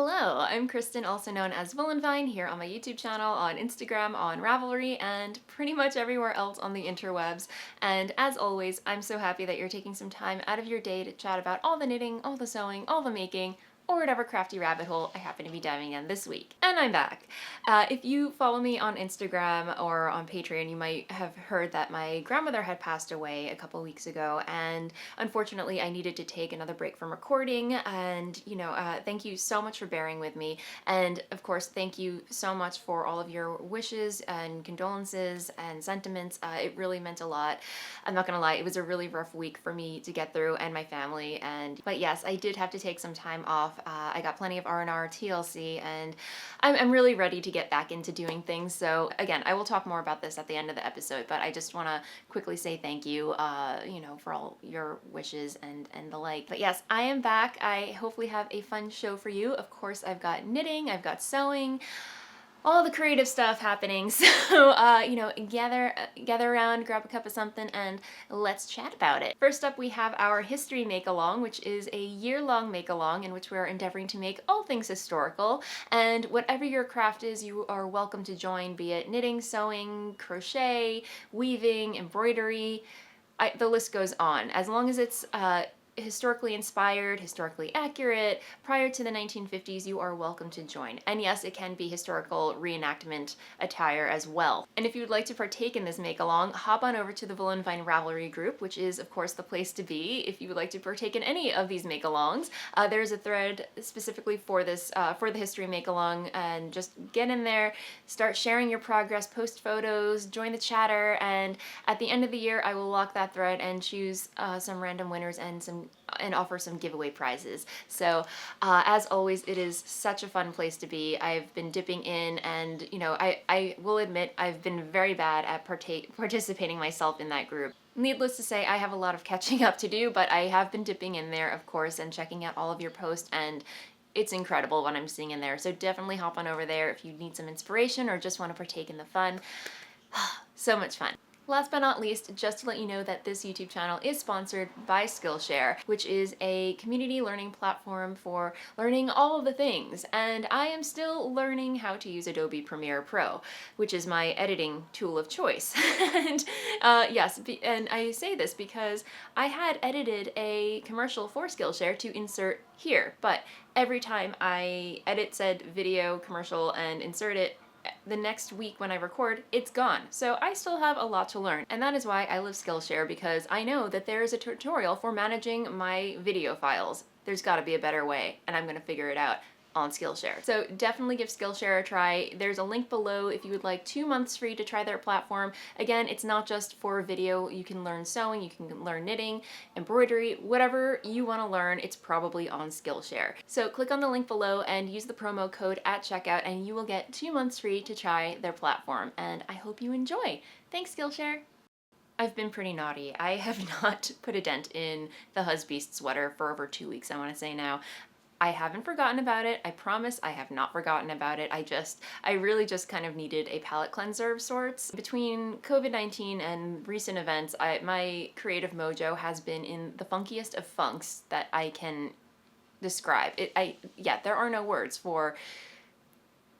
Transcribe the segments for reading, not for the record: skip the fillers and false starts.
Hello, I'm Kristen, also known as Voolenvine, here on my YouTube channel, on Instagram, on Ravelry, and pretty much everywhere else on the interwebs. And as always, I'm so happy that you're taking some time out of your day to chat about all the knitting, all the sewing, all the making, or whatever crafty rabbit hole I happen to be diving in this week. And I'm back. If you follow me on Instagram or on Patreon, you might have heard that my grandmother had passed away a couple weeks ago, and unfortunately I needed to take another break from recording, and thank you so much for bearing with me, and of course thank you so much for all of your wishes and condolences and sentiments. It really meant a lot. I'm not gonna lie, it was a really rough week for me to get through and my family, but yes, I did have to take some time off. I got plenty of R&R, TLC, and I'm really ready to get back into doing things. So again, I will talk more about this at the end of the episode, but I just want to quickly say thank you, for all your wishes and the like. But yes, I am back. I hopefully have a fun show for you. Of course, I've got knitting, I've got sewing, all the creative stuff happening. So, gather around, grab a cup of something, and let's chat about it. First up, we have our history make-along, which is a year-long make-along in which we are endeavoring to make all things historical. And whatever your craft is, you are welcome to join, be it knitting, sewing, crochet, weaving, embroidery. The list goes on. As long as it's historically inspired, historically accurate, prior to the 1950s, you are welcome to join. And yes, it can be historical reenactment attire as well. And if you would like to partake in this make-along, hop on over to the Voolenvine Ravelry group, which is of course the place to be if you would like to partake in any of these make-alongs. There's a thread specifically for this, for the history make-along, and just get in there, start sharing your progress, post photos, join the chatter, and at the end of the year, I will lock that thread and choose some random winners and offer some giveaway prizes. So as always, it is such a fun place to be. I've been dipping in, and I will admit I've been very bad at participating myself in that group. Needless to say, I have a lot of catching up to do, but I have been dipping in there, of course, and checking out all of your posts, and it's incredible what I'm seeing in there. So definitely hop on over there if you need some inspiration or just want to partake in the fun. So much fun. Last but not least, just to let you know that this YouTube channel is sponsored by Skillshare, which is a community learning platform for learning all of the things. And I am still learning how to use Adobe Premiere Pro, which is my editing tool of choice. And yes, and I say this because I had edited a commercial for Skillshare to insert here, but every time I edit said video commercial and insert it, the next week when I record, it's gone. So I still have a lot to learn, and that is why I love Skillshare, because I know that there is a tutorial for managing my video files. There's got to be a better way, and I'm going to figure it out on Skillshare. So definitely give Skillshare a try. There's a link below if you would like 2 months free to try their platform. Again, it's not just for video. You can learn sewing, you can learn knitting, embroidery, whatever you want to learn, it's probably on Skillshare. So click on the link below and use the promo code at checkout, and you will get 2 months free to try their platform. And I hope you enjoy. Thanks, Skillshare. I've been pretty naughty. I have not put a dent in the Husbeast sweater for over 2 weeks, I want to say now. I haven't forgotten about it. I promise I have not forgotten about it. I really just kind of needed a palette cleanser of sorts. Between COVID-19 and recent events, my creative mojo has been in the funkiest of funks that I can describe. There are no words for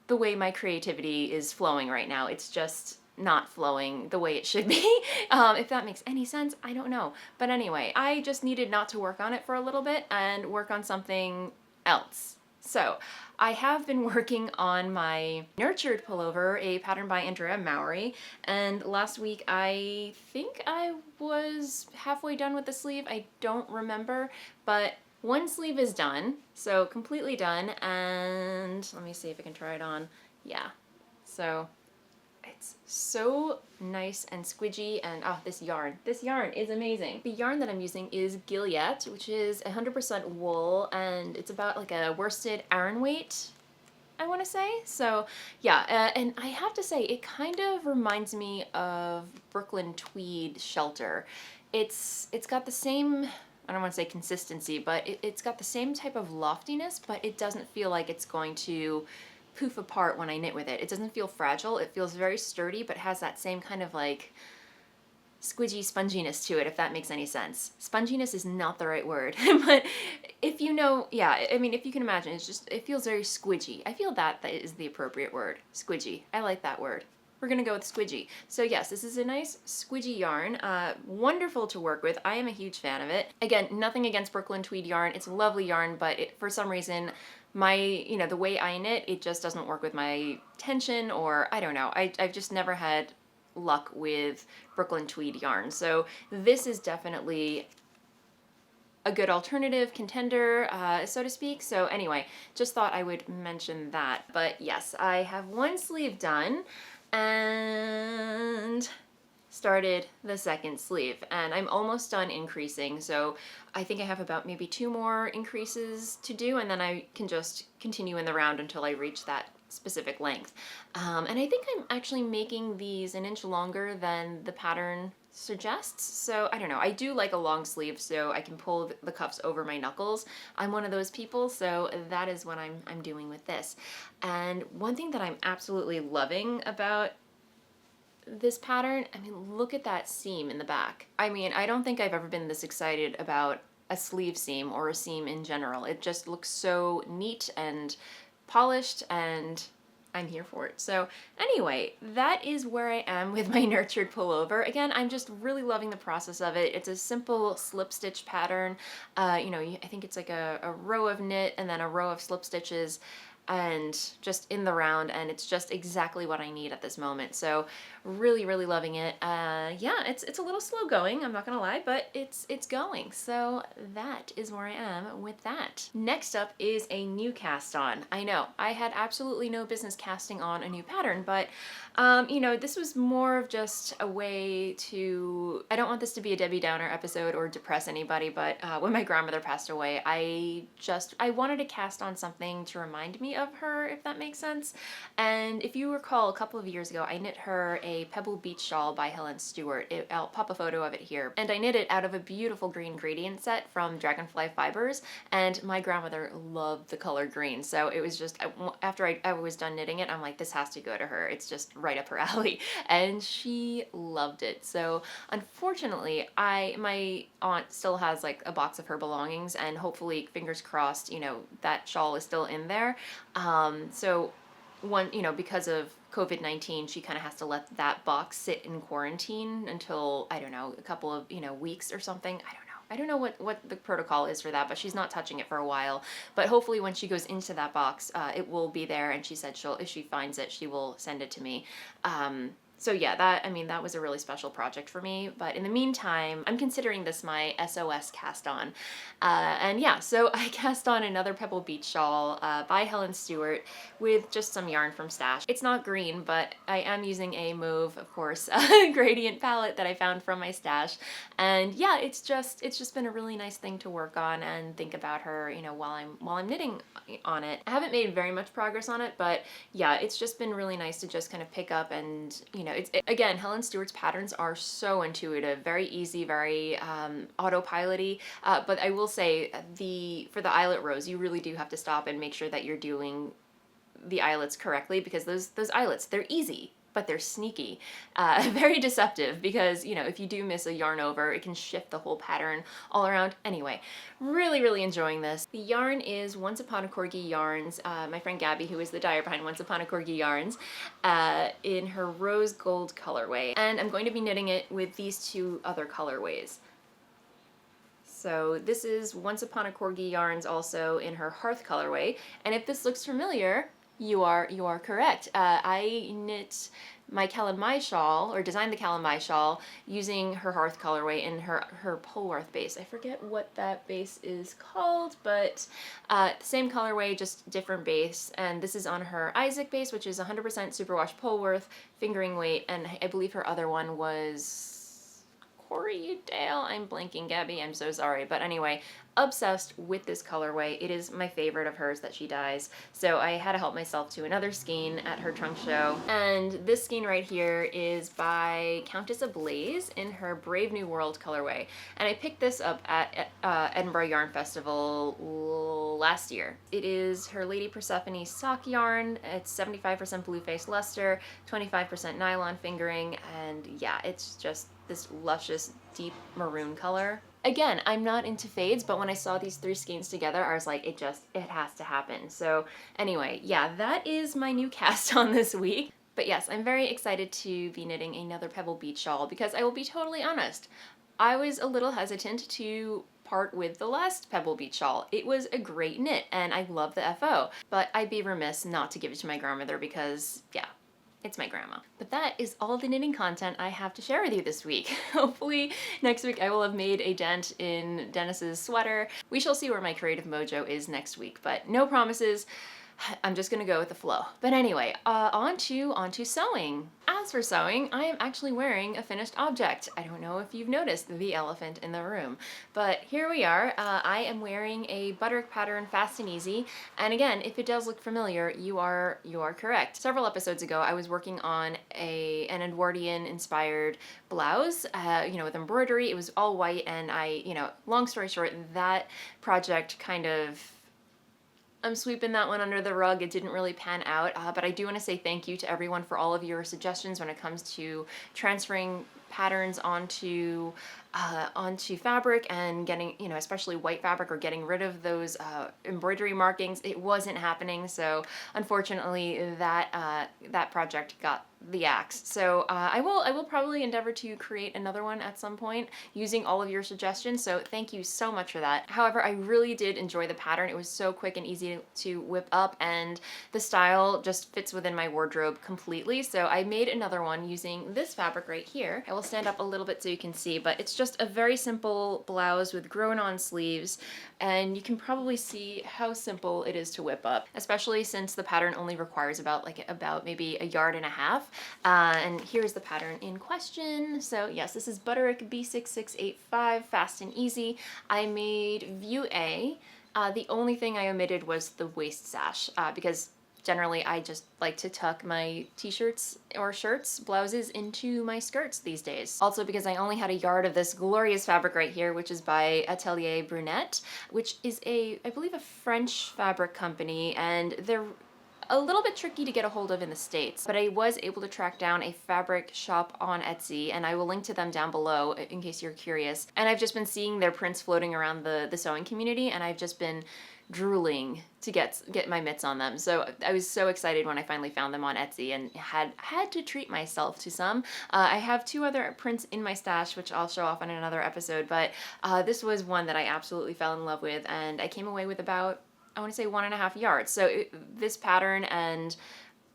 the way my creativity is flowing right now. It's just not flowing the way it should be. If that makes any sense, I don't know. But anyway, I just needed not to work on it for a little bit and work on something else. So I have been working on my Nurtured pullover, a pattern by Andrea, Mowry, and last week I think I was halfway done with the sleeve. I don't remember, but one sleeve is done, so completely done, and let me see if I can try it on. Yeah, so it's so nice and squidgy, and this yarn is amazing. The yarn that I'm using is Gilead, which is 100% wool, and it's about like a worsted Aran weight, I want to say. So yeah, and I have to say, it kind of reminds me of Brooklyn tweed shelter. It's got the same, I don't want to say consistency, but it's got the same type of loftiness, but it doesn't feel like it's going to poof apart when I knit with it. It doesn't feel fragile. It feels very sturdy, but has that same kind of like squidgy sponginess to it, if that makes any sense. Sponginess is not the right word, but if you know, yeah, I mean, if you can imagine, it's just, it feels very squidgy. I feel that is the appropriate word, squidgy. I like that word. We're gonna go with squidgy. So yes, this is a nice squidgy yarn, wonderful to work with. I am a huge fan of it. Again, nothing against Brooklyn tweed yarn. It's a lovely yarn, but for some reason, the way I knit, it just doesn't work with my tension, or I don't know. I've just never had luck with Brooklyn tweed yarn. So this is definitely a good alternative contender, so to speak. So anyway, just thought I would mention that. But yes, I have one sleeve done and started the second sleeve, and I'm almost done increasing, so I think I have about maybe 2 more increases to do, and then I can just continue in the round until I reach that specific length. And I think I'm actually making these an inch longer than the pattern suggests, so I don't know. I do like a long sleeve so I can pull the cuffs over my knuckles. I'm one of those people, so that is what I'm doing with this. And one thing that I'm absolutely loving about this pattern, I mean, look at that seam in the back. I mean, I don't think I've ever been this excited about a sleeve seam or a seam in general. It just looks so neat and polished, and I'm here for it. So anyway, that is where I am with my nurtured pullover. Again, I'm just really loving the process of it. It's a simple slip stitch pattern. I think it's like a row of knit and then a row of slip stitches, and just in the round, and it's just exactly what I need at this moment. So really, really loving it. Yeah, it's a little slow going, I'm not gonna lie, but it's going. So that is where I am with that. Next up is a new cast on. I know, I had absolutely no business casting on a new pattern, but this was more of just a way to, I don't want this to be a Debbie Downer episode or depress anybody, but when my grandmother passed away, I wanted to cast on something to remind me of her, if that makes sense. And if you recall, a couple of years ago, I knit her a Pebble beach shawl by Helen Stewart. I'll pop a photo of it here. And I knit it out of a beautiful green gradient set from Dragonfly Fibers, and my grandmother loved the color green. So it was just, after I was done knitting it, I'm like, this has to go to her. It's just right up her alley. And she loved it. So unfortunately, my aunt still has like a box of her belongings, and hopefully, fingers crossed, that shawl is still in there. So because of COVID-19, she kind of has to let that box sit in quarantine until, I don't know, a couple of, weeks or something. I don't know what the protocol is for that, but she's not touching it for a while. But hopefully when she goes into that box, it will be there, and she said if she finds it, she will send it to me. So yeah, that was a really special project for me. But in the meantime, I'm considering this my SOS cast on. And yeah, so I cast on another Pebble Beach shawl by Helen Stewart with just some yarn from Stash. It's not green, but I am using a mauve, of course, gradient palette that I found from my stash. And yeah, it's just been a really nice thing to work on and think about her, while I'm knitting on it. I haven't made very much progress on it, but yeah, it's just been really nice to just kind of pick up and, again, Helen Stewart's patterns are so intuitive, very easy, very autopilot-y, but I will say for the eyelet rows, you really do have to stop and make sure that you're doing the eyelets correctly, because those eyelets, they're easy, but they're sneaky, very deceptive, because, if you do miss a yarn over, it can shift the whole pattern all around. Anyway, really, really enjoying this. The yarn is Once Upon a Corgi Yarns, my friend Gabby, who is the dyer behind Once Upon a Corgi Yarns, in her rose gold colorway. And I'm going to be knitting it with these 2 other colorways. So this is Once Upon a Corgi Yarns also in her hearth colorway. And if this looks familiar, you are correct. I knit my Caline shawl, or designed the Caline shawl, using her hearth colorway in her Polwarth base. I forget what that base is called, but same colorway, just different base. And this is on her Isaac base, which is 100% superwash Polwarth, fingering weight, and I believe her other one was Corey Dale. I'm blanking, Gabby, I'm so sorry. But anyway, obsessed with this colorway. It is my favorite of hers that she dyes. So I had to help myself to another skein at her trunk show. And this skein right here is by Countess Ablaze in her Brave New World colorway. And I picked this up at Edinburgh Yarn Festival last year. It is her Lady Persephone sock yarn. It's 75% blue face luster, 25% nylon fingering, and yeah, it's just this luscious deep maroon color. Again, I'm not into fades, but when I saw these three skeins together, I was like, it has to happen. So anyway, yeah, that is my new cast on this week. But yes, I'm very excited to be knitting another Pebble Beach shawl because I will be totally honest, I was a little hesitant to part with the last Pebble Beach shawl. It was a great knit and I love the FO, but I'd be remiss not to give it to my grandmother because, yeah, it's my grandma. But that is all the knitting content I have to share with you this week. Hopefully next week I will have made a dent in Dennis's sweater. We shall see where my creative mojo is next week, but no promises. I'm just gonna go with the flow. But anyway, on to sewing. As for sewing, I am actually wearing a finished object. I don't know if you've noticed the elephant in the room, but here we are. I am wearing a Butterick pattern, Fast and Easy. And again, if it does look familiar, you are correct. Several episodes ago, I was working on an Edwardian inspired blouse, with embroidery. It was all white, and long story short, that project I'm sweeping that one under the rug. It didn't really pan out, but I do want to say thank you to everyone for all of your suggestions when it comes to transferring patterns onto fabric and getting, especially white fabric, or getting rid of those embroidery markings. It wasn't happening, so unfortunately that project got the axe. So I will probably endeavor to create another one at some point using all of your suggestions, so thank you so much for that. However, I really did enjoy the pattern. It was so quick and easy to whip up, and the style just fits within my wardrobe completely. So I made another one using this fabric right here. I will stand up a little bit so you can see, but it's just a very simple blouse with grown-on sleeves, and you can probably see how simple it is to whip up, especially since the pattern only requires about maybe a yard and a half. And here's the pattern in question. So yes, this is Butterick B6685 Fast and Easy. I made view A. The only thing I omitted was the waist sash because generally I just like to tuck my t-shirts or shirts, blouses into my skirts these days. Also because I only had a yard of this glorious fabric right here, which is by Atelier Brunette, which is I believe a French fabric company, and they're a little bit tricky to get a hold of in the States, but I was able to track down a fabric shop on Etsy, and I will link to them down below in case you're curious. And I've just been seeing their prints floating around the sewing community, and I've just been drooling to get my mitts on them. So I was so excited when I finally found them on Etsy and had to treat myself to some. I have two other prints in my stash, which I'll show off on another episode, but this was one that I absolutely fell in love with, and I came away with about, I want to say 1.5 yards. So this pattern and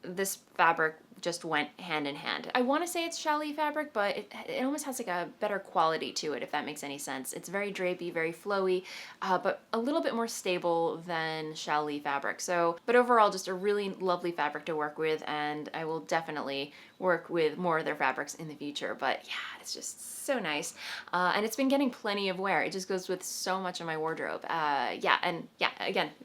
this fabric just went hand in hand. I want to say it's challis fabric, but it almost has like a better quality to it, if that makes any sense. It's very drapey, very flowy, but a little bit more stable than challis fabric. So, but overall, just a really lovely fabric to work with, and I will definitely work with more of their fabrics in the future. But yeah, it's just so nice, and it's been getting plenty of wear. It just goes with so much of my wardrobe. Again,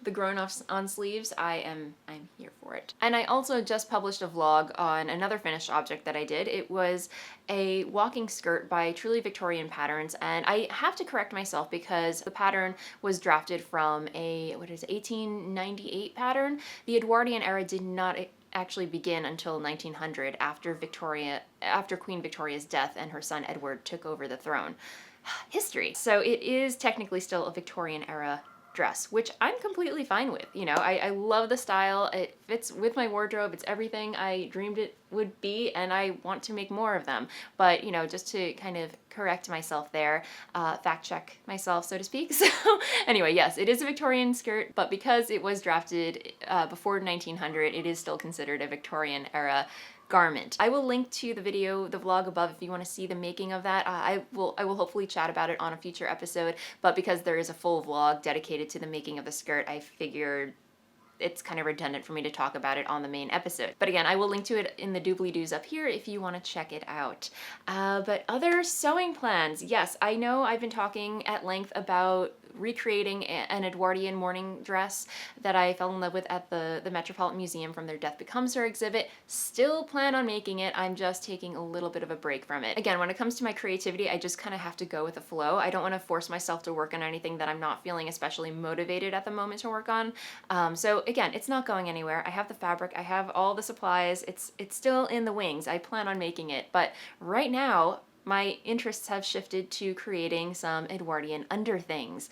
the grown-on sleeves, I'm here for it. And I also just published a vlog on another finished object that I did. It was a walking skirt by Truly Victorian Patterns, and I have to correct myself because the pattern was drafted from a 1898 pattern. The Edwardian era did not actually begin until 1900, after Queen Victoria's death and her son Edward took over the throne. History. So it is technically still a Victorian era dress, which I'm completely fine with. I love the style. It fits with my wardrobe. It's everything I dreamed it would be, and I want to make more of them. But, just to kind of correct myself there, fact check myself, so to speak. So anyway, yes, it is a Victorian skirt, but because it was drafted before 1900, it is still considered a Victorian era garment. I will link to the vlog above if you want to see the making of that. I will hopefully chat about it on a future episode, but because there is a full vlog dedicated to the making of the skirt, I figured it's kind of redundant for me to talk about it on the main episode. But again, I will link to it in the doobly-doos up here if you want to check it out. But other sewing plans. Yes, I know I've been talking at length about recreating an Edwardian morning dress that I fell in love with at the Metropolitan Museum from their Death Becomes Her exhibit. Still plan on making it, I'm just taking a little bit of a break from it. Again, when it comes to my creativity, I just kind of have to go with the flow. I don't want to force myself to work on anything that I'm not feeling especially motivated at the moment to work on. So again, it's not going anywhere. I have the fabric, I have all the supplies, it's still in the wings. I plan on making it, but right now, my interests have shifted to creating some Edwardian under things.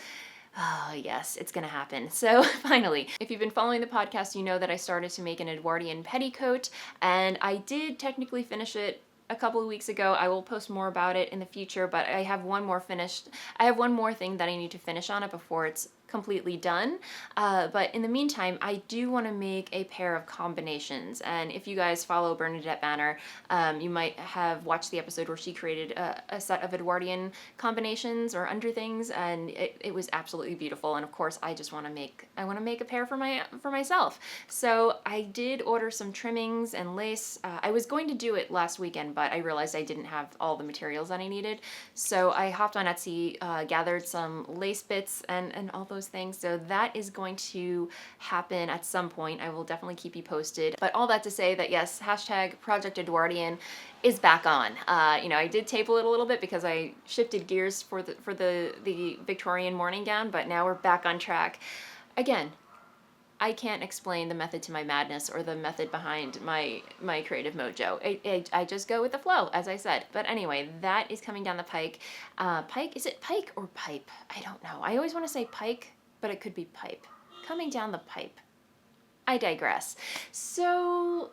Oh yes, it's gonna happen. So finally, if you've been following the podcast, you know that I started to make an Edwardian petticoat, and I did technically finish it a couple of weeks ago. I will post more about it in the future, but I have one more thing that I need to finish on it before it's completely done. But in the meantime, I do want to make a pair of combinations. And if you guys follow Bernadette Banner, you might have watched the episode where she created a set of Edwardian combinations or under things, and it was absolutely beautiful. And of course, I want to make a pair for myself. So I did order some trimmings and lace. I was going to do it last weekend, but I realized I didn't have all the materials that I needed. So I hopped on Etsy, gathered some lace bits and all those things. So that is going to happen at some point. I will definitely keep you posted. But all that to say that yes, hashtag Project Edwardian is back on. I did table it a little bit because I shifted gears for the Victorian morning gown, but now we're back on track. Again, I can't explain the method to my madness or the method behind my creative mojo. I just go with the flow, as I said. But anyway, that is coming down the pike. Pike, is it pike or pipe? I don't know. I always want to say pike, but it could be pipe. Coming down the pipe. I digress. So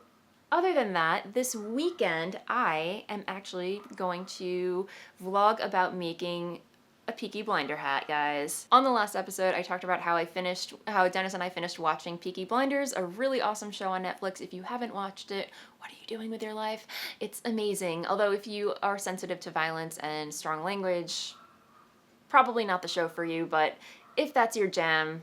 other than that, this weekend I am actually going to vlog about making a Peaky Blinder hat, guys. On the last episode, I talked about how Dennis and I finished watching Peaky Blinders, a really awesome show on Netflix. If you haven't watched it, what are you doing with your life? It's amazing. Although if you are sensitive to violence and strong language, probably not the show for you, but if that's your jam,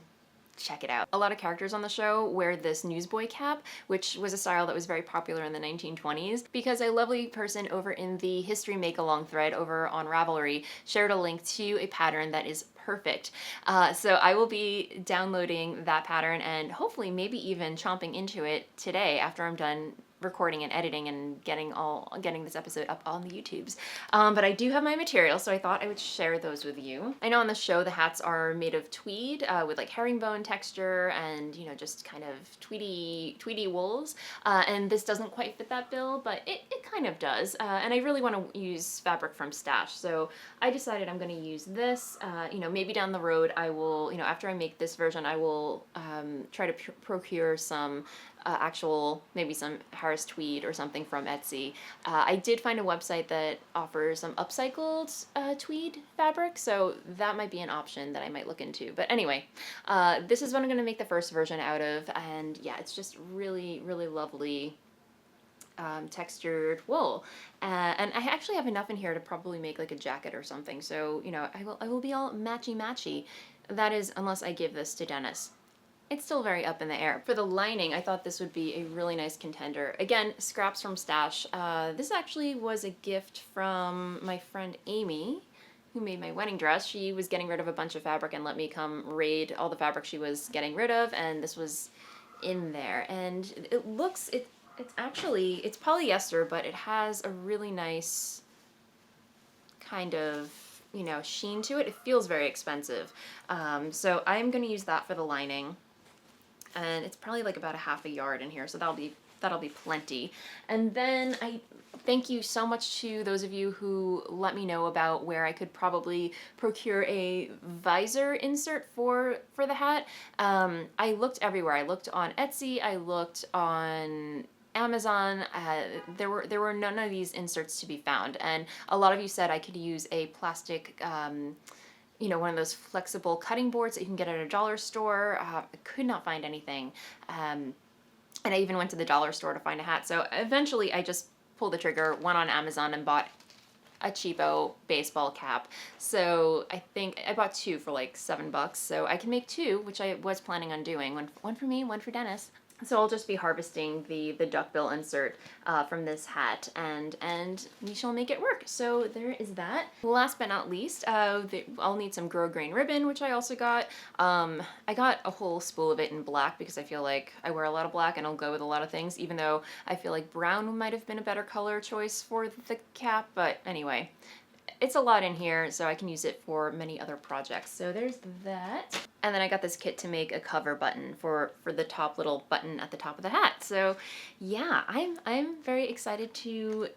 check it out. A lot of characters on the show wear this newsboy cap, which was a style that was very popular in the 1920s, because a lovely person over in the history make-along thread over on Ravelry shared a link to a pattern that is perfect. So I will be downloading that pattern and hopefully maybe even chomping into it today after I'm done recording and editing and getting this episode up on the YouTubes. But I do have my material, so I thought I would share those with you. I know on the show the hats are made of tweed with like herringbone texture and just kind of tweedy wools, and this doesn't quite fit that bill, but it kind of does. And I really want to use fabric from Stash, so I decided I'm going to use this. Maybe down the road I will, after I make this version, I will try to procure some maybe some Harris tweed or something from Etsy. I did find a website that offers some upcycled tweed fabric, so that might be an option that I might look into. But anyway, this is what I'm going to make the first version out of, and yeah, it's just really, really lovely textured wool. And I actually have enough in here to probably make like a jacket or something, so, I will be all matchy-matchy. That is, unless I give this to Dennis. It's still very up in the air. For the lining, I thought this would be a really nice contender. Again, scraps from Stash. This actually was a gift from my friend Amy, who made my wedding dress. She was getting rid of a bunch of fabric and let me come raid all the fabric she was getting rid of, and this was in there. And it looks, it's polyester, but it has a really nice kind of sheen to it. It feels very expensive. So I'm going to use that for the lining. And it's probably like about a half a yard in here, so that'll be plenty. And then I thank you so much to those of you who let me know about where I could probably procure a visor insert for the hat. I looked everywhere. I looked on Etsy, I looked on Amazon. There were none of these inserts to be found, and a lot of you said I could use a plastic one of those flexible cutting boards that you can get at a dollar store. I could not find anything. And I even went to the dollar store to find a hat. So eventually I just pulled the trigger, went on Amazon and bought a cheapo baseball cap. So I think I bought two for like $7. So I can make two, which I was planning on doing. One for me, one for Dennis. So I'll just be harvesting the duckbill insert from this hat, and we shall make it work. So there is that. Last but not least, I'll need some grosgrain ribbon, which I also got. I got a whole spool of it in black because I feel like I wear a lot of black and I'll go with a lot of things, even though I feel like brown might have been a better color choice for the cap, but anyway. It's a lot in here, so I can use it for many other projects. So there's that. And then I got this kit to make a cover button for the top little button at the top of the hat. So yeah, I'm very excited to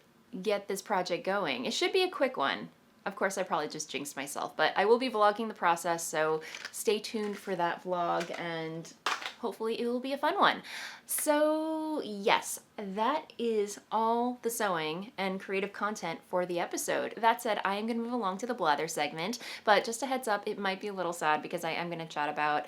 get this project going. It should be a quick one. Of course, I probably just jinxed myself, but I will be vlogging the process, so stay tuned for that vlog, and hopefully it will be a fun one. So yes, that is all the sewing and creative content for the episode. That said, I am going to move along to the blather segment, but just a heads up, it might be a little sad because I am going to chat about,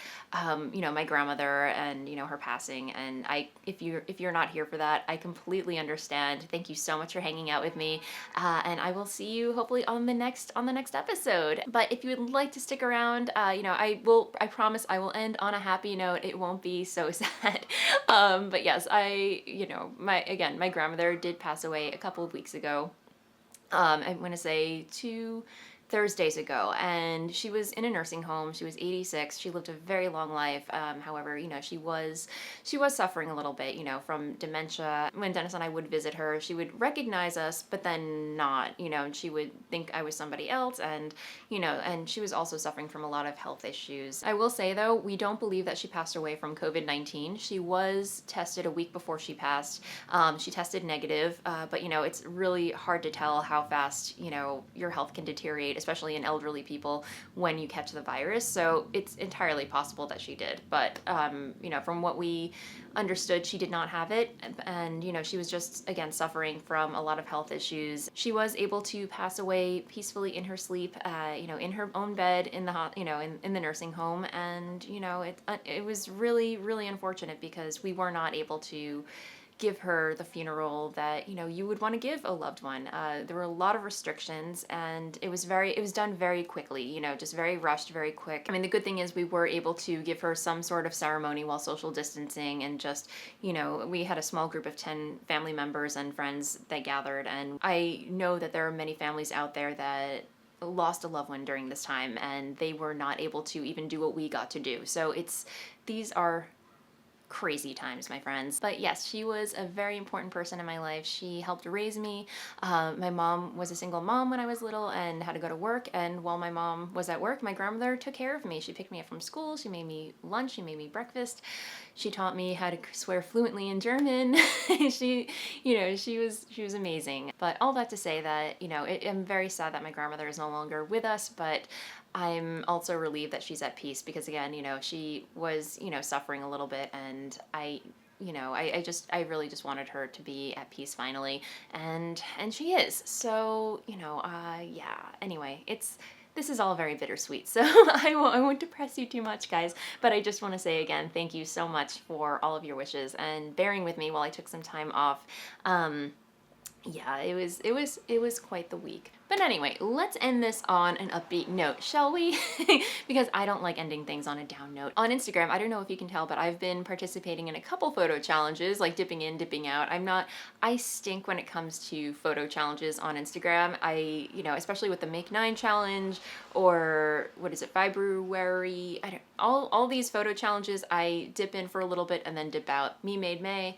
you know, my grandmother and, you know, her passing. And if you're not here for that, I completely understand. Thank you so much for hanging out with me, and I will see you hopefully on the next episode. But if you would like to stick around, you know, I promise I will end on a happy note. It won't be so sad. But yes, you know, my grandmother did pass away a couple of weeks ago. I'm going to say 2 Thursdays ago, and she was in a nursing home. She was 86. She lived a very long life. However, you know, she was suffering a little bit, you know, from dementia. When Dennis and I would visit her, she would recognize us, but then not, you know, and she would think I was somebody else, and, you know, and she was also suffering from a lot of health issues. I will say, though, we don't believe that she passed away from COVID-19. She was tested a week before she passed. She tested negative, but, you know, it's really hard to tell how fast, you know, your health can deteriorate, especially in elderly people, when you catch the virus. So it's entirely possible that she did. But, you know, from what we understood, she did not have it. And, you know, she was just, again, suffering from a lot of health issues. She was able to pass away peacefully in her sleep, you know, in her own bed, in the nursing home. And, you know, it was really, really unfortunate because we were not able to give her the funeral that, you know, you would want to give a loved one. There were a lot of restrictions, and it was done very quickly, you know, just very rushed, very quick. I mean, the good thing is we were able to give her some sort of ceremony while social distancing, and just, you know, we had a small group of 10 family members and friends that gathered, and I know that there are many families out there that lost a loved one during this time, and they were not able to even do what we got to do. So these are crazy times, my friends. But yes, she was a very important person in my life. She helped raise me. My mom was a single mom when I was little and had to go to work, and while my mom was at work, my grandmother took care of me. She picked me up from school, she made me lunch, she made me breakfast, she taught me how to swear fluently in German. she was amazing. But all that to say that, you know, I'm very sad that my grandmother is no longer with us, but I'm also relieved that she's at peace because, again, you know, she was, you know, suffering a little bit, and I really just wanted her to be at peace finally, and she is. So, you know, yeah, anyway, this is all very bittersweet, so I won't depress you too much, guys, but I just want to say again, thank you so much for all of your wishes and bearing with me while I took some time off. Yeah, it was quite the week. But anyway, let's end this on an upbeat note, shall we? Because I don't like ending things on a down note. On Instagram, I don't know if you can tell, but I've been participating in a couple photo challenges, like dipping in, dipping out. I stink when it comes to photo challenges on Instagram. You know, especially with the Make 9 challenge, or what is it, February, all these photo challenges, I dip in for a little bit and then dip out. Me made May.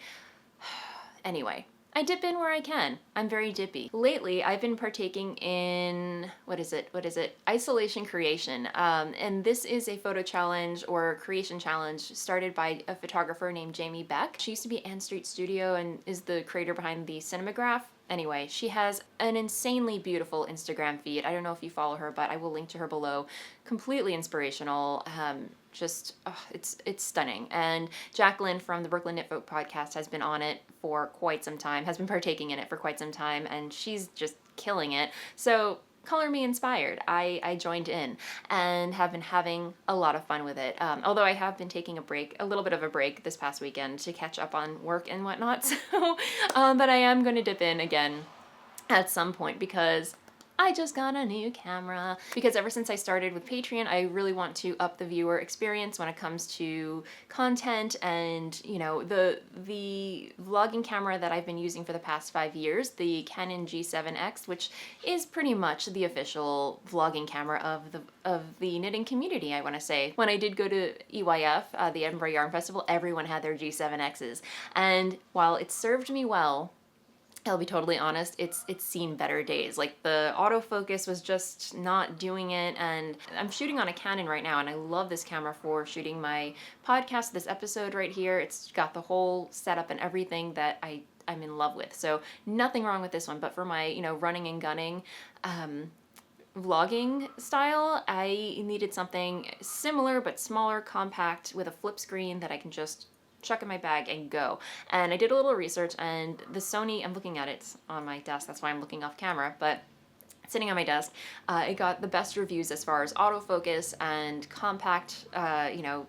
Anyway, I dip in where I can. I'm very dippy. Lately, I've been partaking in, what is it? Isolation creation. And this is a photo challenge or creation challenge started by a photographer named Jamie Beck. She used to be Ann Street Studio and is the creator behind the Cinemagraph. Anyway, she has an insanely beautiful Instagram feed. I don't know if you follow her, but I will link to her below. Completely inspirational. It's stunning. And Jacqueline from the Brooklyn Knit Folk podcast has been on it for quite some time, has been partaking in it for quite some time, and she's just killing it. So color me inspired. I joined in and have been having a lot of fun with it. Although I have been taking a little bit of a break this past weekend to catch up on work and whatnot. So, but I am going to dip in again at some point because I just got a new camera. Because ever since I started with Patreon, I really want to up the viewer experience when it comes to content, and you know, the vlogging camera that I've been using for the past 5 years, the Canon G7X, which is pretty much the official vlogging camera of the knitting community, I want to say. When I did go to EYF, the Edinburgh Yarn Festival, everyone had their G7Xs, and while it served me well, I'll be totally honest, it's seen better days. Like, the autofocus was just not doing it, and I'm shooting on a Canon right now, and I love this camera for shooting my podcast, this episode right here. It's got the whole setup and everything that I'm in love with. So nothing wrong with this one, but for my, you know, running and gunning vlogging style, I needed something similar but smaller, compact, with a flip screen that I can just chuck in my bag and go. And I did a little research, and the Sony, I'm looking at it on my desk, that's why I'm looking off camera, but sitting on my desk, it got the best reviews as far as autofocus and compact, you know,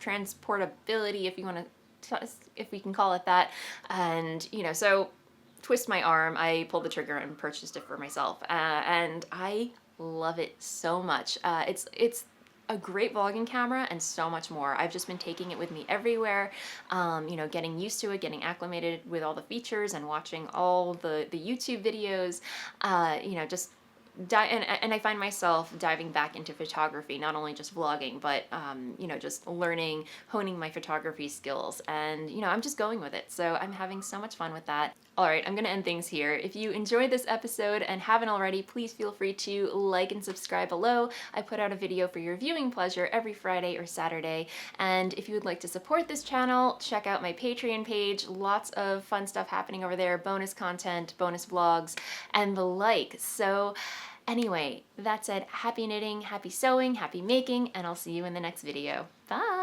transportability, if you want to, if we can call it that. And, you know, so twist my arm, I pulled the trigger and purchased it for myself, and I love it so much. It's a great vlogging camera and so much more. I've just been taking it with me everywhere, you know, getting used to it, getting acclimated with all the features, and watching all the YouTube videos, you know, just and I find myself diving back into photography, not only just vlogging, but, you know, just learning, honing my photography skills, and, you know, I'm just going with it. So I'm having so much fun with that. All right, I'm gonna end things here. If you enjoyed this episode and haven't already, please feel free to like and subscribe below. I put out a video for your viewing pleasure every Friday or Saturday. And if you would like to support this channel, check out my Patreon page. Lots of fun stuff happening over there, bonus content, bonus vlogs, and the like. So anyway, that said, happy knitting, happy sewing, happy making, and I'll see you in the next video. Bye!